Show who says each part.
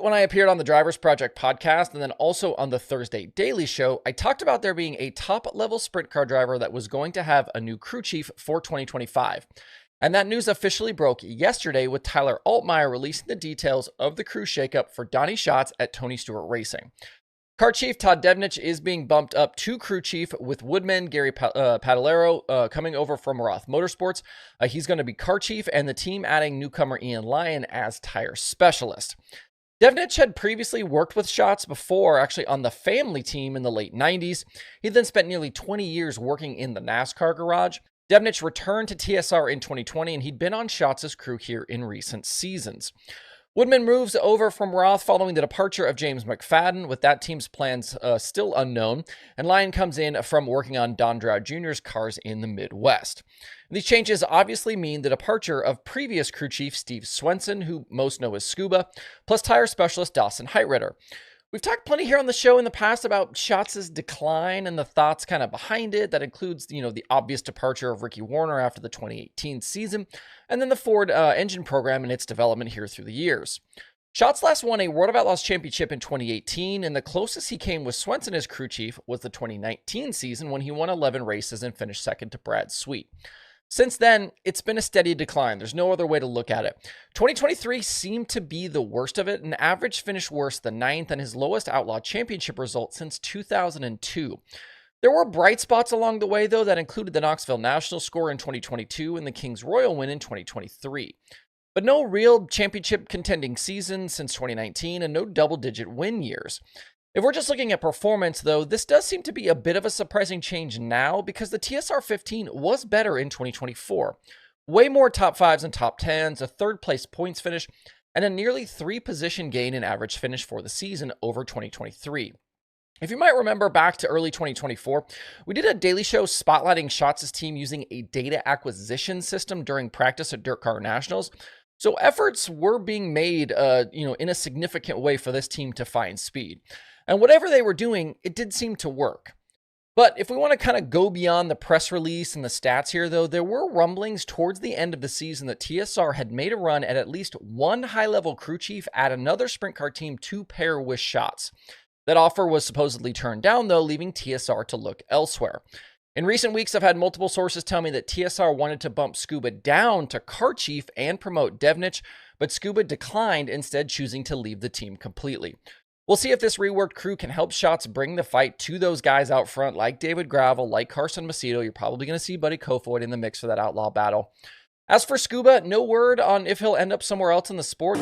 Speaker 1: when I appeared on the Drivers Project podcast and then also on the Thursday Daily Show, I talked about there being a top-level sprint car driver that was going to have a new crew chief for 2025. And that news officially broke yesterday with Tyler Altmaier releasing the details of the crew shakeup for Donnie Schatz at Tony Stewart Racing. Car chief Todd Devnich is being bumped up to crew chief with Woodman Gary Padalero coming over from Roth Motorsports. He's going to be car chief, and the team adding newcomer Ian Lyon as tire specialist. Devnich had previously worked with Schatz before, actually on the family team in the late 90s. He then spent nearly 20 years working in the NASCAR garage. Devnich returned to TSR in 2020, and he'd been on Schatz's crew here in recent seasons. Woodman moves over from Roth following the departure of James McFadden, with that team's plans still unknown, and Lyon comes in from working on Don Drought Jr.'s cars in the Midwest. These changes obviously mean the departure of previous crew chief Steve Swenson, who most know as Scuba, plus tire specialist Dawson Heitritter. We've talked plenty here on the show in the past about Schatz's decline and the thoughts kind of behind it. That includes, the obvious departure of Ricky Warner after the 2018 season, and then the Ford engine program and its development here through the years. Schatz last won a World of Outlaws championship in 2018, and the closest he came with Swenson as crew chief was the 2019 season when he won 11 races and finished second to Brad Sweet. Since then, it's been a steady decline. There's no other way to look at it. 2023 seemed to be the worst of it. An average finished worse than ninth and his lowest Outlaw championship result since 2002. There were bright spots along the way, though, that included the Knoxville National score in 2022 and the Kings Royal win in 2023. But no real championship contending season since 2019 and no double-digit win years. If we're just looking at performance, though, this does seem to be a bit of a surprising change now because the TSR 15 was better in 2024. Way more top 5s and top 10s, a third-place points finish, and a nearly 3-position gain in average finish for the season over 2023. If you might remember back to early 2024, we did a daily show spotlighting Schatz's team using a data acquisition system during practice at Dirt Car Nationals. So efforts were being made, in a significant way for this team to find speed. And whatever they were doing, it did seem to work. But if we want to kind of go beyond the press release and the stats here, though, there were rumblings towards the end of the season that TSR had made a run at least one high-level crew chief at another sprint car team to pair with Schatz. That offer was supposedly turned down, though, leaving TSR to look elsewhere. In recent weeks, I've had multiple sources tell me that TSR wanted to bump Scuba down to car chief and promote Devnich, but Scuba declined, instead choosing to leave the team completely. We'll see if this reworked crew can help Schatz bring the fight to those guys out front, like David Gravel, like Carson Macedo. You're probably going to see Buddy Kofoid in the mix for that outlaw battle. As for Scuba, no word on if he'll end up somewhere else in the sport.